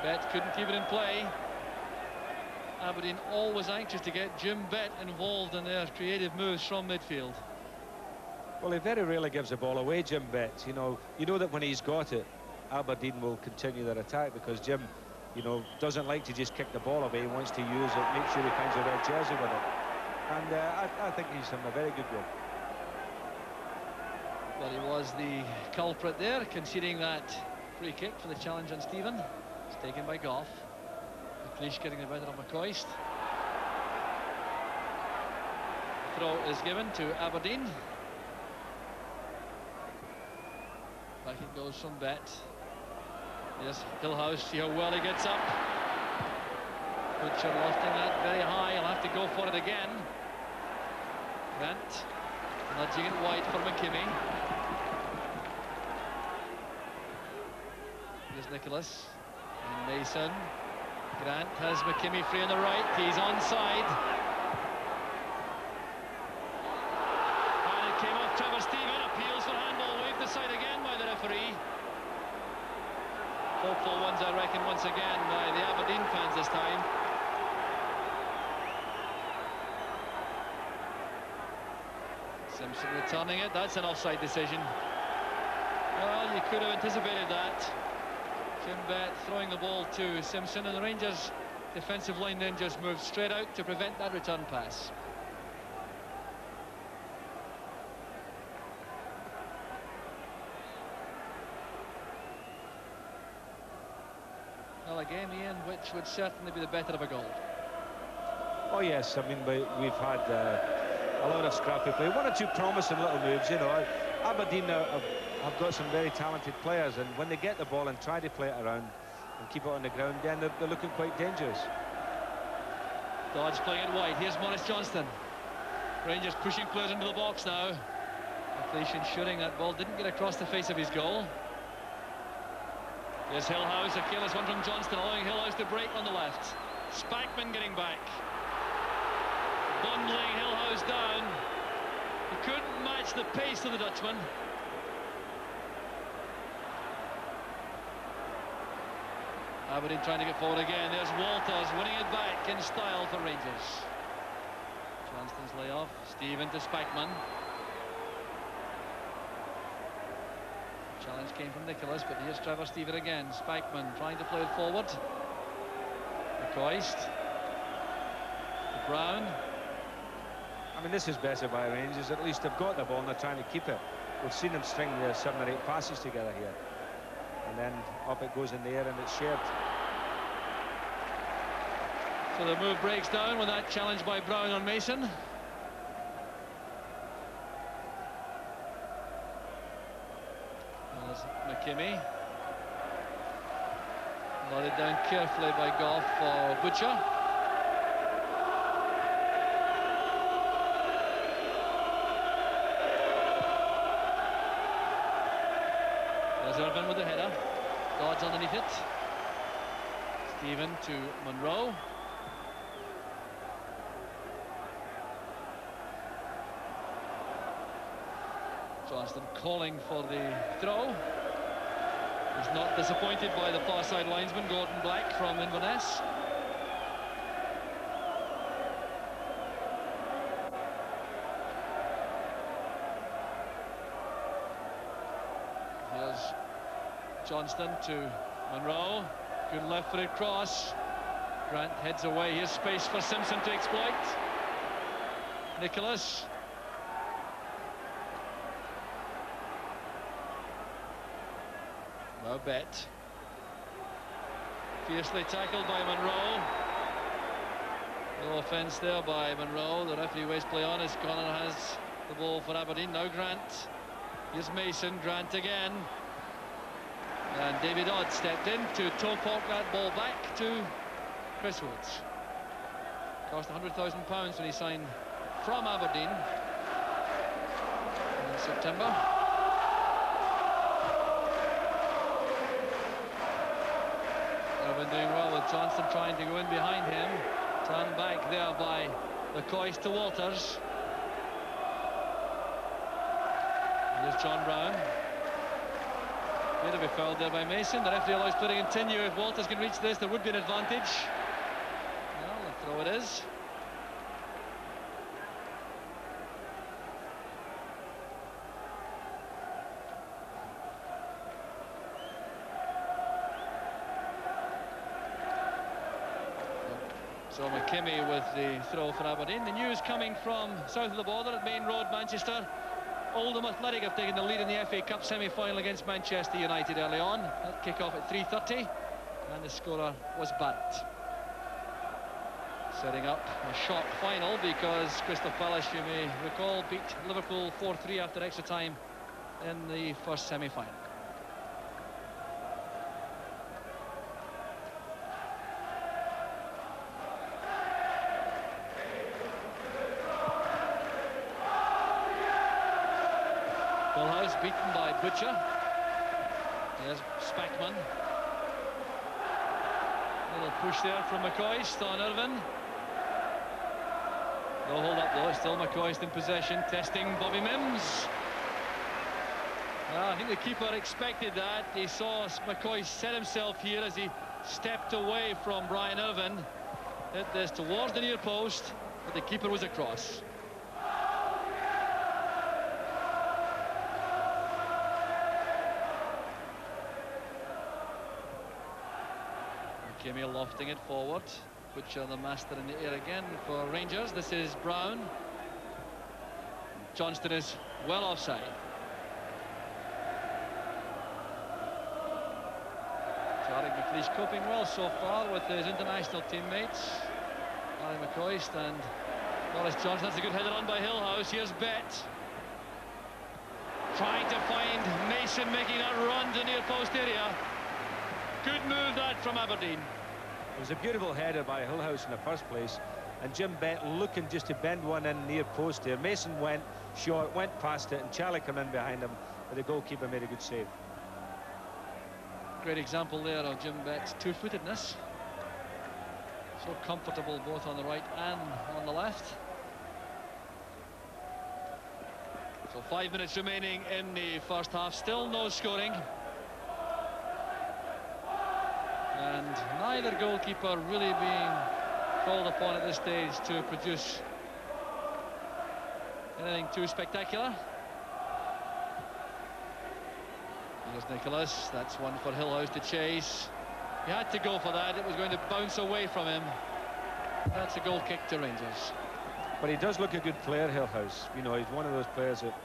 Bet couldn't keep it in play. Aberdeen always anxious to get Jim Bett involved in their creative moves from midfield. Well, he very rarely gives the ball away, Jim Bett. You know that when he's got it, Aberdeen will continue their attack, because Jim, doesn't like to just kick the ball away. He wants to use it, make sure he finds a red jersey with it. And I think he's done a very good job. Well, he was the culprit there, conceding that free kick for the challenge on Stephen. It's taken by Goff. McLeish getting the better of McCoist. Throw is given to Aberdeen. Back it goes from Bet. Yes, Hillhouse, see how well he gets up. Butcher lofting that very high. He'll have to go for it again. Grant nudging it wide for McKimmie. Here's Nicholas and Mason. Grant has McKimmie free on the right. He's onside. And it came off Trevor Stephen. Appeals for handball. Waved aside again by the referee. Hopeful ones, I reckon, once again by the Aberdeen fans this time. Simpson returning it. That's an offside decision. Well, you could have anticipated that. Jim Bett throwing the ball to Simpson, and the Rangers defensive line then just moved straight out to prevent that return pass. Well, a game, Ian, which would certainly be the better of a goal. Oh yes, I mean, we've had a lot of scrappy play, one or two promising little moves. Aberdeen have got some very talented players, and when they get the ball and try to play it around and keep it on the ground, then they're looking quite dangerous. Dodge playing it wide. Here's Maurice Johnston. Rangers pushing players into the box now. McLeish ensuring that ball didn't get across the face of his goal. There's Hillhouse, a careless one from Johnston, allowing Hillhouse to break on the left. Spackman getting back. Bundling Hillhouse down. He couldn't match the pace of the Dutchman. Aberdeen trying to get forward again. There's Walters winning it back in style for Rangers. Johnston's layoff. Stephen to Spackman. Challenge came from Nicholas, but here's Trevor Stephen again. Spackman trying to play it forward. McCoist. Brown. I mean, this is better by Rangers. At least they've got the ball and they're trying to keep it. We've seen them string their 7 or 8 passes together here. And then up it goes in the air and it's shared. So the move breaks down with that challenge by Brown on Mason. There's McKimmie. Nodded down carefully by Goff for Butcher. There's Irvin with the header. Dodds underneath it. Stephen to Monroe. Johnston calling for the throw. He's not disappointed by the far side linesman, Gordon Black from Inverness. Here's Johnston to Monroe. Good left-footed cross. Grant heads away. Here's space for Simpson to exploit. Nicholas. No Bet. Fiercely tackled by Monroe. No offence there by Monroe. The referee waits play on as Connor has the ball for Aberdeen. Now Grant. Here's Mason. Grant again. And David Odd stepped in to toe-poke that ball back to Chris Woods. Cost £100,000 when he signed from Aberdeen in September. Irvin doing well with Johnston trying to go in behind him. Turned back there by McCoist to Walters. Here's John Brown. Going to be fouled there by Mason. The referee allows play to continue. If Walters can reach this, there would be an advantage. Well, the throw it is. So McKimmie with the throw for Aberdeen. The news coming from south of the border at Main Road, Manchester. Oldham Athletic have taken the lead in the FA Cup semi-final against Manchester United early on. That kick-off at 3:30, and the scorer was Barrett. Setting up a shock final because Crystal Palace, you may recall, beat Liverpool 4-3 after extra time in the first semi-final. Beaten by Butcher. There's Spackman. Little push there from McCoist on Irvine. No hold up though, still McCoist in possession, testing Bobby Mims. I think the keeper expected that. He saw McCoist set himself here as he stepped away from Brian Irvine. Hit this towards the near post, but the keeper was across. Kimmy lofting it forward. Butcher the master in the air again for Rangers. This is Brown. Johnston is well offside. Tarek McLeish coping well so far with his international teammates. Harry McCoist and Boris Johnson. That's a good header on by Hillhouse. Here's Bett. Trying to find Mason, making that run to near post area. Good move that from Aberdeen. It was a beautiful header by Hillhouse in the first place, and Jim Bett looking just to bend one in near post there. Mason went short, went past it, and Charlie came in behind him, but the goalkeeper made a good save. Great example there of Jim Bett's two-footedness. So comfortable both on the right and on the left. So 5 minutes remaining in the first half, still no scoring. And neither goalkeeper really being called upon at this stage to produce anything too spectacular. Here's Nicholas. That's one for Hillhouse to chase. He had to go for that. It was going to bounce away from him. That's a goal kick to Rangers. But he does look a good player, Hillhouse. You know, he's one of those players that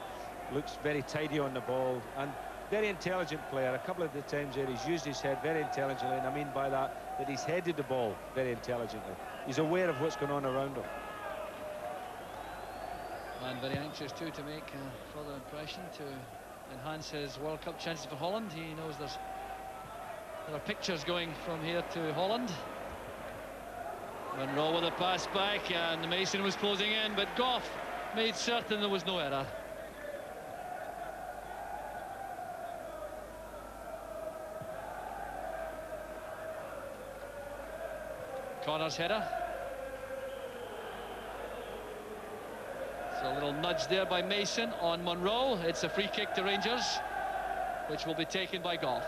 looks very tidy on the ball and very intelligent player. A couple of the times there he's used his head very intelligently, and I mean by that he's headed the ball very intelligently. He's aware of what's going on around him. And very anxious too to make a further impression to enhance his World Cup chances for Holland. He knows there are pictures going from here to Holland. Monroe with a pass back, and Mason was closing in, but Goff made certain there was no error. Connor's header. So a little nudge there by Mason on Monroe. It's a free kick to Rangers, which will be taken by Goff.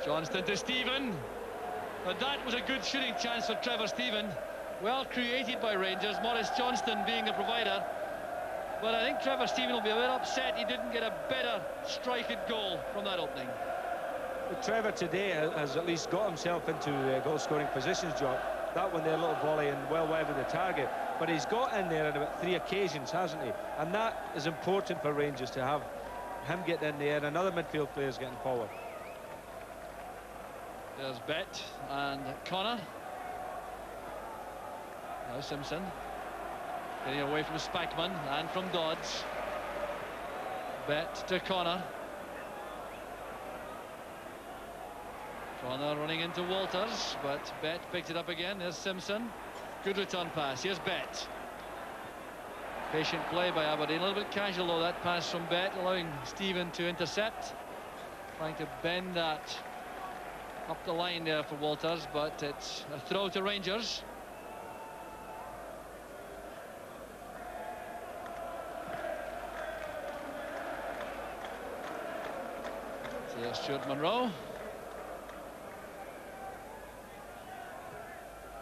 Johnston to Stephen. But that was a good shooting chance for Trevor Stephen. Well created by Rangers, Maurice Johnston being the provider. But I think Trevor Stephen will be a bit upset he didn't get a better striking goal from that opening. But Trevor today has at least got himself into goal-scoring positions, John. That one there, a little volley and well wide of the target. But he's got in there on about 3 occasions, hasn't he? And that is important for Rangers, to have him getting in there and other midfield players getting forward. There's Bett and Connor. Now Simpson. Getting away from Spackman and from Dodds. Bett to Connor. Connor running into Walters, but Bett picked it up again. There's Simpson. Good return pass. Here's Bett. Patient play by Aberdeen. A little bit casual though, that pass from Bett, allowing Stephen to intercept. Trying to bend that up the line there for Walters, but it's a throw to There's Stuart Monroe.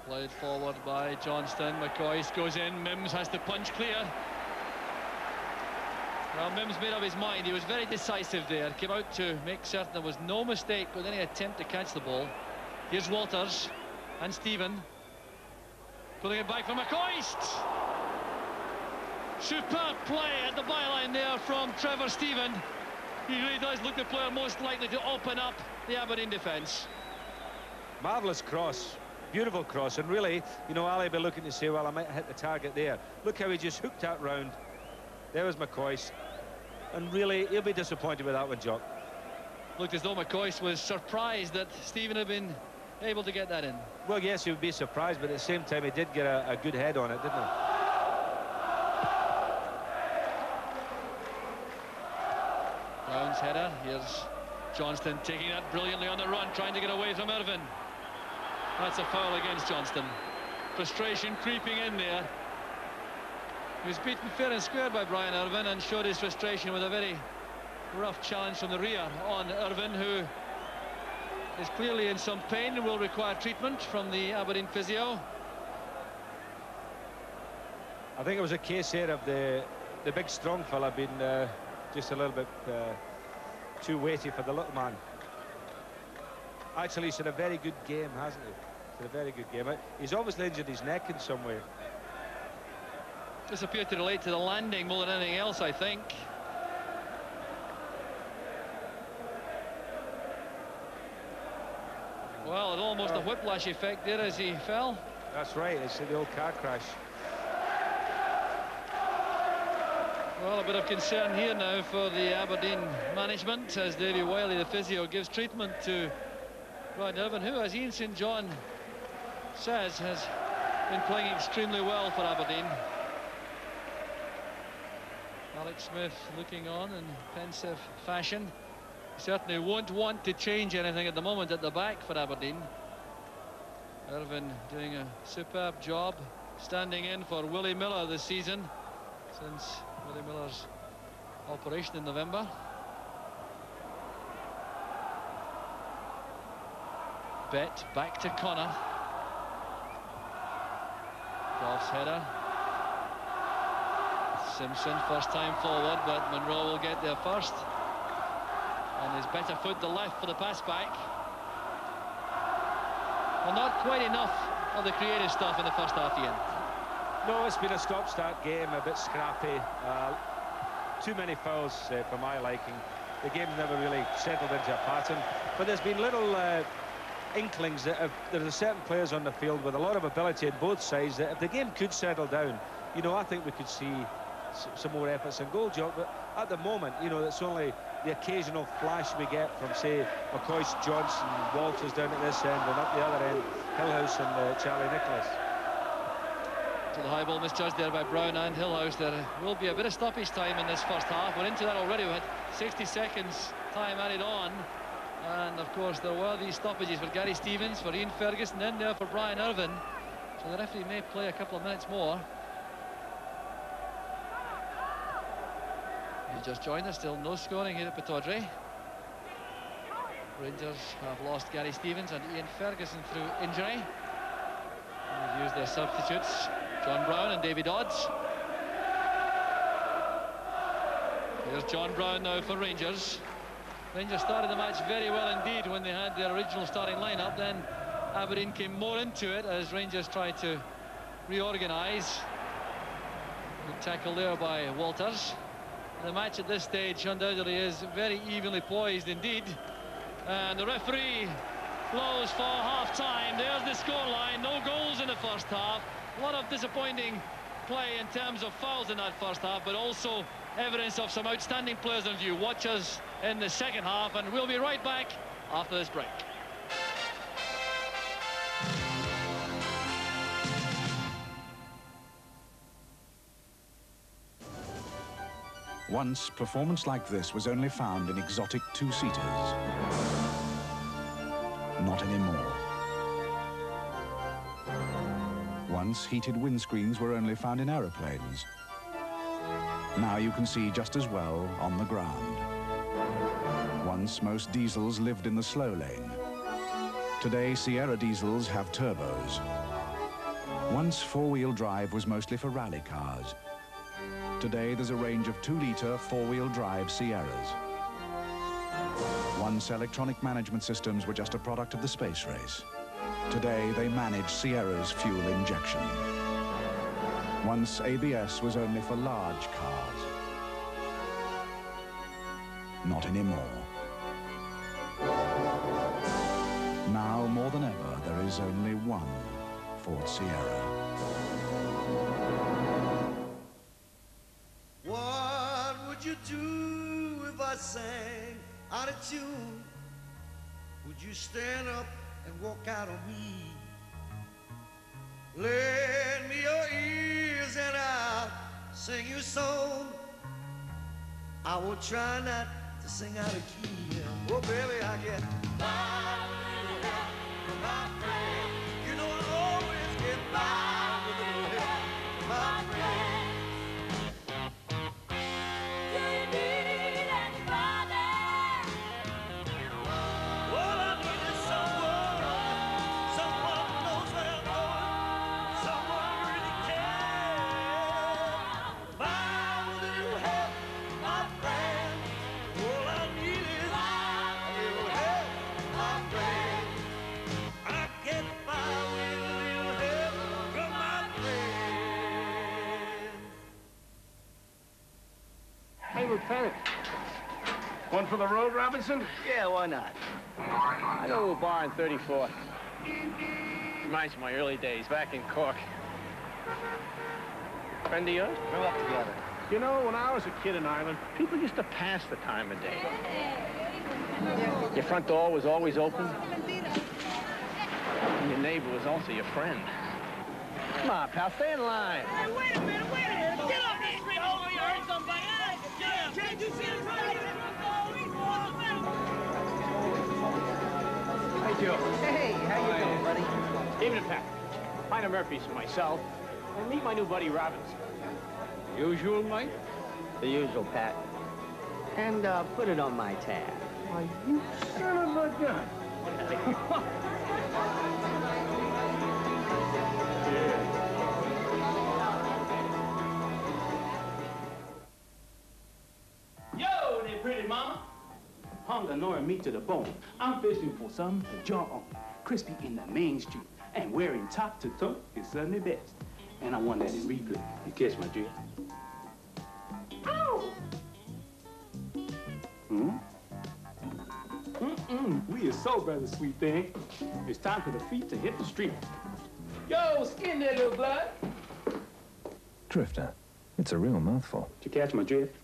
Played forward by Johnston. McCoy goes in. Mims has to punch clear. Well, Mims made up his mind. He was very decisive there. Came out to make certain there was no mistake with any attempt to catch the ball. Here's Walters and Stephen. Pulling it back from McCoist. Superb play at the byline there from Trevor Stephen. He really does look the player most likely to open up the Aberdeen defence. Marvellous cross. Beautiful cross. And really, you know, Ali will be looking to say, well, I might hit the target there. Look how he just hooked that round. There was McCoist. And really, he'll be disappointed with that one, Jock. Looked as though McCoist was surprised that Stephen had been able to get that in. Well, yes, he would be surprised, but at the same time, he did get a good head on it, didn't he? Brown's header. Here's Johnston taking that brilliantly on the run, trying to get away from Irvine. That's a foul against Johnston. Frustration creeping in there. He was beaten fair and square by Brian Irvine and showed his frustration with a very rough challenge from the rear on Irvine, who is clearly in some pain and will require treatment from the Aberdeen physio. I think it was a case here of the big strong fella being just a little bit too weighty for the little man. Actually, he's had a very good game, hasn't he? He's had a very good game. He's obviously injured his neck in some way. This appeared to relate to the landing more than anything else, I think. Well, it almost a whiplash effect there as he fell. That's right, it's the old car crash. Well, a bit of concern here now for the Aberdeen management as Davy Wiley, the physio, gives treatment to Brian Irvine, who, as Ian St John says, has been playing extremely well for Aberdeen. Alex Smith looking on in pensive fashion. He certainly won't want to change anything at the moment at the back for Aberdeen. Irvine doing a superb job, standing in for Willie Miller this season, since Willie Miller's operation in November. Bet back to Connor. Goff's header. Simpson first time forward, but Monroe will get there first. On his better foot, the left for the pass back. Well, not quite enough of the creative stuff in the first half, Ian. No, it's been a stop-start game, a bit scrappy. Too many fouls for my liking. The game never really settled into a pattern. But there's been little inklings that there are certain players on the field with a lot of ability on both sides that if the game could settle down, you know, I think we could see some more efforts and goal, Jock. But at the moment, you know, it's only the occasional flash we get from, say, McCoist, Johnson, Walters down at this end, and up the other end, Hillhouse and Charlie Nicholas. To the high ball misjudged there by Brown and Hillhouse. There will be a bit of stoppage time in this first half. We're into that already. We had 60 seconds time added on. And, of course, there were these stoppages for Gary Stevens, for Ian Ferguson, and there for Brian Irvine. So the referee may play a couple of minutes more. You just joined us, still no scoring here at Pittodrie. Rangers have lost Gary Stevens and Ian Ferguson through injury. And they've used their substitutes, John Brown and Davy Dodds. Here's John Brown now for Rangers. Rangers started the match very well indeed when they had their original starting lineup. Then Aberdeen came more into it as Rangers tried to reorganise. Good tackle there by Walters. The match at this stage undoubtedly is very evenly poised indeed. And the referee blows for half-time. There's the scoreline. No goals in the first half. A lot of disappointing play in terms of fouls in that first half, but also evidence of some outstanding players in view. Watch us in the second half, and we'll be right back after this break. Once, performance like this was only found in exotic two-seaters. Not anymore. Once, heated windscreens were only found in aeroplanes. Now you can see just as well on the ground. Once, most diesels lived in the slow lane. Today, Sierra diesels have turbos. Once, four-wheel drive was mostly for rally cars. Today, there's a range of 2-litre four-wheel drive Sierras. Once, electronic management systems were just a product of the space race. Today, they manage Sierra's fuel injection. Once, ABS was only for large cars. Not anymore. Now, more than ever, there is only one Ford Sierra. What would you do if I sang out of tune? Would you stand up and walk out on me? Lend me your ears and I'll sing you a song. I will try not to sing out of key. Oh, baby, I get by with a little help from my friend. You know I always get by with a little help from my friend. Do you need anybody? All I need is someone who knows where I'm going, someone really cares. By with a little help from my friend. All I need is a little help from my friend. I get by with a little help from my friend. Hey, Lieutenant. One for the road, Robinson? Yeah, why not? I go to a bar in 34. Reminds me of my early days back in Cork. Friend of yours? Grew up together. You know, when I was a kid in Ireland, people used to pass the time of day. Your front door was always open. And your neighbor was also your friend. Come on, pal, stay in line. Hey, wait a minute, wait a minute. Get off this street. Oh, you heard somebody. Can't you see the road? Hey, Joe. Hey, how you doing, buddy? Evening, Pat. Pint of Murphy's for myself. And meet my new buddy, Robinson. Usual, Mike? The usual, Pat. And put it on my tab. Why, you son of a gun. Yo, there, pretty mama. Hunger nor meat to the bone. I'm fishing for something to jaw on. Crispy in the main street. And wearing top to toe is certainly best. And I want that in replay. You catch my drift? Ow! We are so brother, sweet thing. It's time for the feet to hit the street. Yo, skin that little blood. Drifter. It's a real mouthful. Did you catch my drift?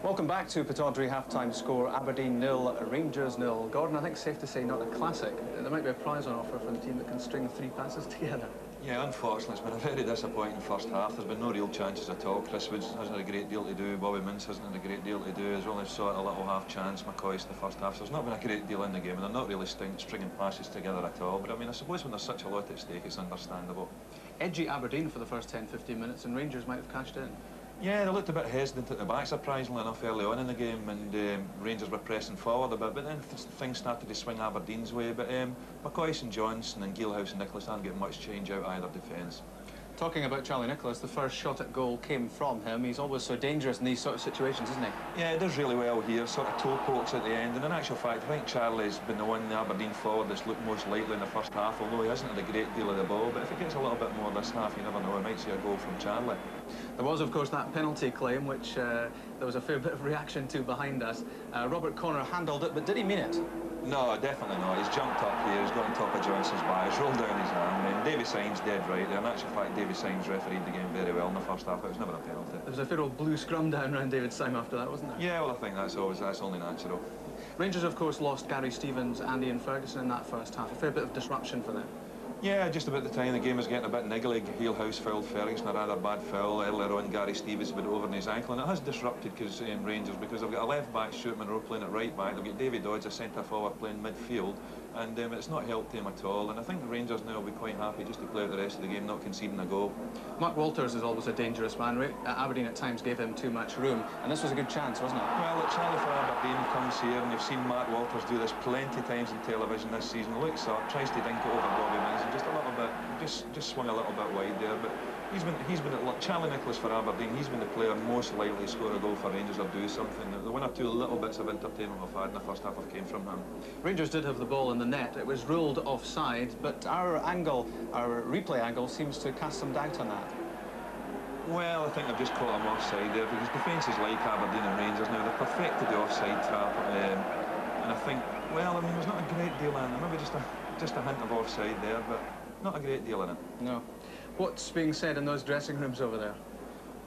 Welcome back to Pittodrie half-time score. Aberdeen 0, Rangers 0. Gordon, I think it's safe to say not a classic. There might be a prize on offer for the team that can string 3 passes together. Yeah, unfortunately, it's been a very disappointing first half. There's been no real chances at all. Chris Woods hasn't had a great deal to do. Bobby Mintz hasn't had a great deal to do. There's only sort of a little half chance. McCoy's in the first half. So there's not been a great deal in the game, and they're not really stringing passes together at all. But I mean, I suppose when there's such a lot at stake, it's understandable. Edgy Aberdeen for the first 10-15 minutes, and Rangers might have cashed in. Yeah, they looked a bit hesitant at the back, surprisingly enough, early on in the game, and Rangers were pressing forward a bit, but then things started to swing Aberdeen's way. But McCoy and Johnson and Gilhouse and Nicholas aren't getting much change out either defence. Talking about Charlie Nicholas, the first shot at goal came from him. He's always so dangerous in these sort of situations, isn't he? Yeah, he does really well here, sort of toe pokes at the end, and in actual fact, I think Charlie's been the one, the Aberdeen forward, that's looked most likely in the first half, although he hasn't had a great deal of the ball. But if he gets a little bit more this half, you never know, we might see a goal from Charlie. There was, of course, that penalty claim, which there was a fair bit of reaction to behind us. Robert Connor handled it, but did he mean it? No, definitely not. He's jumped up here, he's got on top of Johnson's back, he's rolled down his arm, and Davy Signs dead right there. In actual fact, Davy Signs refereed the game very well in the first half. It was never a penalty. There was a fair old blue scrum down around David Syme after that, wasn't there? Yeah, well, I think that's only natural. Rangers, of course, lost Gary Stevens and Ian Ferguson in that first half. A fair bit of disruption for them. Yeah, just about the time the game was getting a bit niggly. Heelhouse fouled Ferguson, a rather bad foul. Earlier on, Gary Stevens with it over in his ankle, and it has disrupted Rangers because they've got a left back, Stuart Monroe, playing at right back. They've got David Dodds, a centre forward, playing midfield, and it's not helped him at all. And I think the Rangers now will be quite happy just to play out the rest of the game, not conceding a goal. Mark Walters is always a dangerous man. Aberdeen at times gave him too much room, and this was a good chance, wasn't it? Well, it's Charlie for Aberdeen comes here, and you've seen Mark Walters do this plenty of times in television this season. Looks up, tries to dink it over Bobby Mills, and just a little bit, just swung a little bit wide there. But he's been Charlie Nicholas for Aberdeen. He's been the player most likely to score a goal for Rangers or do something. The one or two little bits of entertainment we've had in the first half have came from him. Rangers did have the ball in the net. It was ruled offside, but our replay angle, seems to cast some doubt on that. Well, I think I've just caught him offside there because defences like Aberdeen and Rangers now, they've perfected the offside trap, and I think, well, I mean, there's not a great deal in it. Maybe just a hint of offside there, but not a great deal in it. No. What's being said in those dressing rooms over there?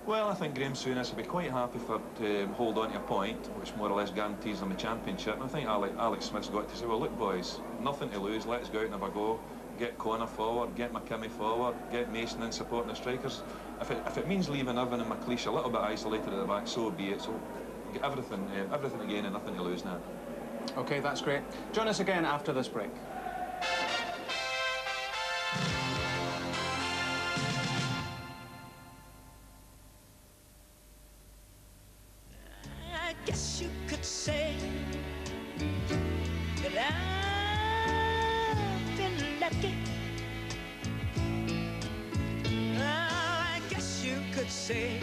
Well, I think Graham Souness will be quite happy to hold on to a point, which more or less guarantees them the championship. And I think Alex Smith's got to say, well, look, boys, nothing to lose. Let's go out and have a go. Get Connor forward, get McKimmie forward, get Mason in supporting the strikers. If it means leaving Irvine and McLeish a little bit isolated at the back, so be it. So get everything to gain and nothing to lose now. OK, that's great. Join us again after this break. I guess you could say that I've been lucky. I guess you could say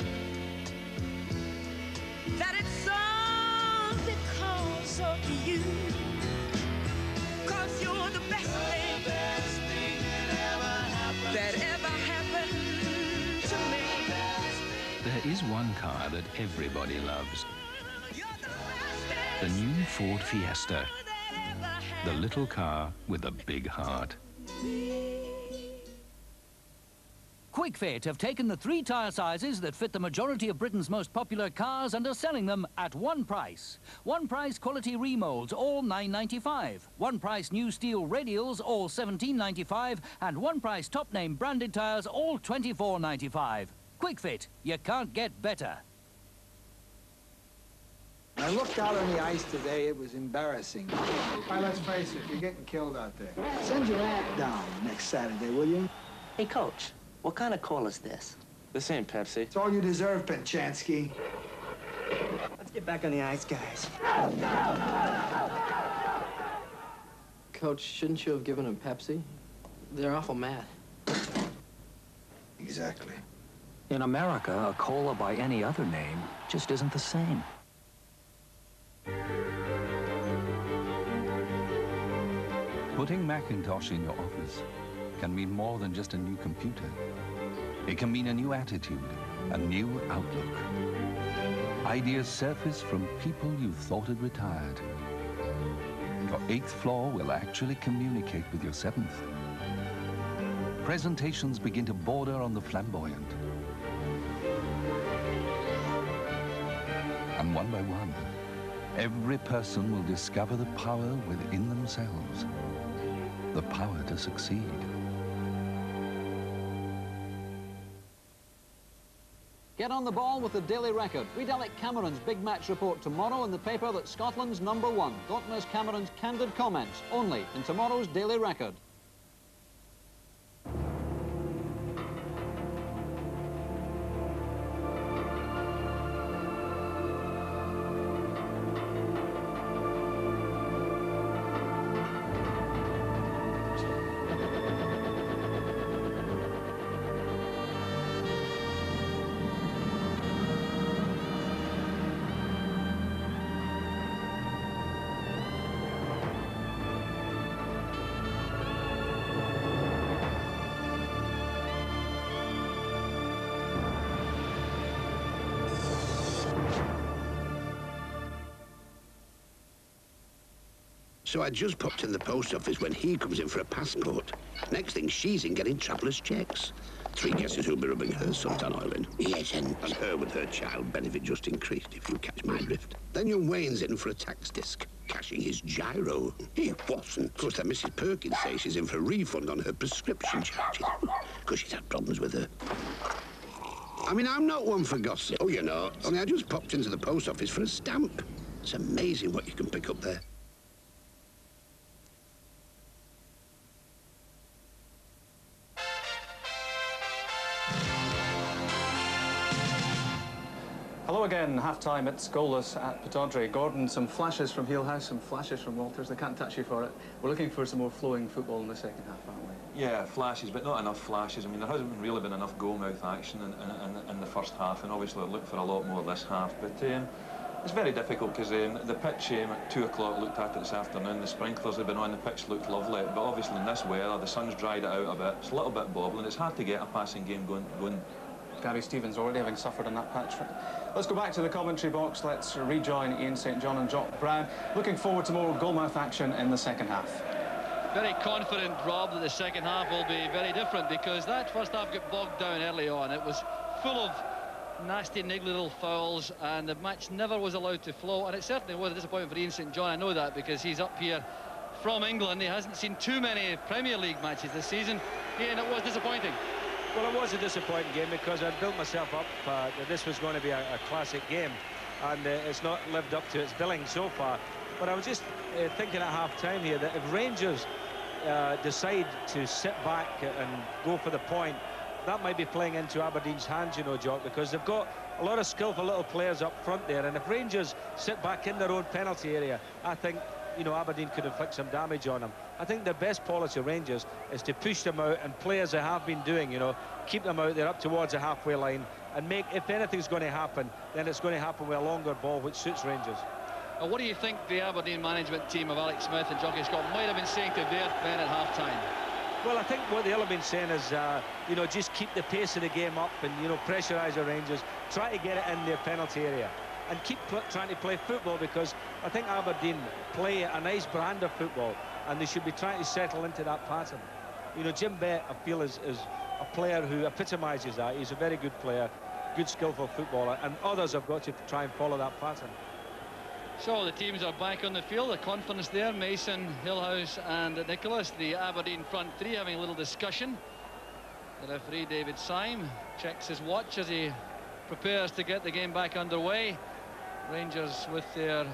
that it's all because of you. 'Cause you're the best thing that ever happened to me. There is one car that everybody loves. The new Ford Fiesta. The little car with a big heart. QuickFit have taken the 3 tyre sizes that fit the majority of Britain's most popular cars and are selling them at one price. One price quality remolds, all £9.95. One price new steel radials, all £17.95. And one price top name branded tyres, all £24.95. QuickFit, you can't get better. I looked out on the ice today, it was embarrassing. Why, let's face it, you're getting killed out there. Send your act down next Saturday, will you? Hey, Coach, what kind of call is this? This ain't Pepsi. It's all you deserve, Penchansky. Let's get back on the ice, guys. Coach, shouldn't you have given them Pepsi? They're awful mad. Exactly. In America, a cola by any other name just isn't the same. Putting Macintosh in your office can mean more than just a new computer. It can mean a new attitude, a new outlook. Ideas surface from people you thought had retired. Your 8th floor will actually communicate with your 7th. Presentations begin to border on the flamboyant. And one by one, every person will discover the power within themselves, the power to succeed. Get on the ball with the Daily Record. Read Alec Cameron's big match report tomorrow in the paper that's Scotland's #1. Don't miss Cameron's candid comments, only in tomorrow's Daily Record. So I just popped in the post office when he comes in for a passport. Next thing, she's in getting traveller's checks. Three guesses who'll be rubbing her suntan oil in. Yes, and her with her child benefit just increased, if you catch my drift. Then young Wayne's in for a tax disc, cashing his gyro. He wasn't. Of course, that Mrs. Perkins says she's in for a refund on her prescription charges, because she's had problems with her. I mean, I'm not one for gossip. Oh, you're not. Only I just popped into the post office for a stamp. It's amazing what you can pick up there. Hello again, half-time. It's goalless at Pittodrie. Gordon, some flashes from Heelhouse, some flashes from Walters. They can't touch you for it. We're looking for some more flowing football in the second half, aren't we? Yeah, flashes, but not enough flashes. I mean, there hasn't really been enough goal-mouth action in the first half, and obviously I look for a lot more this half. But it's very difficult because the pitch at 2 o'clock, looked at it this afternoon, the sprinklers have been on, the pitch looked lovely. But obviously in this weather, the sun's dried it out a bit. It's a little bit bobbling. It's hard to get a passing game going. Gary Stevens already having suffered on that patch. Let's go back to the commentary box. Let's rejoin Ian St John and Jock Brown. Looking forward to more goalmouth action in the second half. Very confident, Rob, that the second half will be very different, because that first half got bogged down early on. It was full of nasty, niggly little fouls, and the match never was allowed to flow. And it certainly was a disappointment for Ian St John. I know that because he's up here from England. He hasn't seen too many Premier League matches this season. Ian, it was disappointing. Well, it was a disappointing game because I'd built myself up that this was going to be a classic game, and it's not lived up to its billing so far. But I was just thinking at half-time here that if Rangers decide to sit back and go for the point, that might be playing into Aberdeen's hands, you know, Jock, because they've got a lot of skillful little players up front there, and if Rangers sit back in their own penalty area, I think, you know, Aberdeen could inflict some damage on them. I think the best policy of Rangers is to push them out and play as they have been doing, you know, keep them out there up towards the halfway line, and make, if anything's going to happen, then it's going to happen with a longer ball, which suits Rangers. What do you think the Aberdeen management team of Alex Smith and Jockey Scott might have been saying to their men at half-time? Well, I think what they'll have been saying is, you know, just keep the pace of the game up and, you know, pressurise the Rangers, try to get it in their penalty area, and keep trying to play football, because I think Aberdeen play a nice brand of football, and they should be trying to settle into that pattern. You know, Jim Bett, I feel, is a player who epitomises that. He's a very good player, good, skillful footballer, and others have got to try and follow that pattern. So the teams are back on the field, the confidence there. Mason, Hillhouse and Nicholas, the Aberdeen front three, having a little discussion. The referee, David Syme, checks his watch as he prepares to get the game back underway. Rangers with their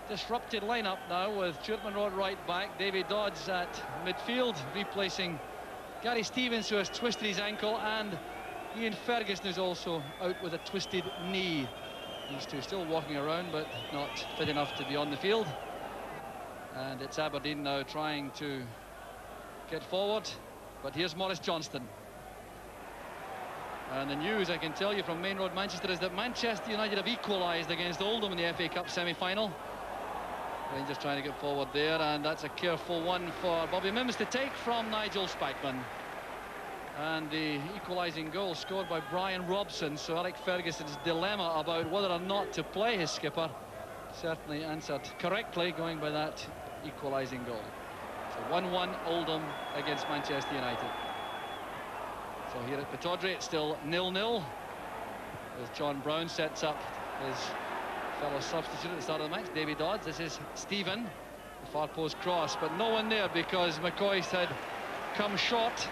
disrupted lineup now, with Stuart Monroe at right back, Davy Dodds at midfield, replacing Gary Stevens, who has twisted his ankle, and Ian Ferguson, who's also out with a twisted knee. These two still walking around, but not fit enough to be on the field. And it's Aberdeen now trying to get forward. But here's Maurice Johnston. And the news, I can tell you, from Main Road, Manchester, is that Manchester United have equalised against Oldham in the FA Cup semi-final. Rangers trying to get forward there, and that's a careful one for Bobby Mims to take from Nigel Spackman. And the equalising goal scored by Brian Robson, so Alec Ferguson's dilemma about whether or not to play his skipper certainly answered correctly, going by that equalising goal. So 1-1 Oldham against Manchester United. So here at Pittodrie it's still 0-0, as John Brown sets up his fellow substitute at the start of the match, Davy Dodds. This is Stephen, the far post cross, but no one there because McCoist had come short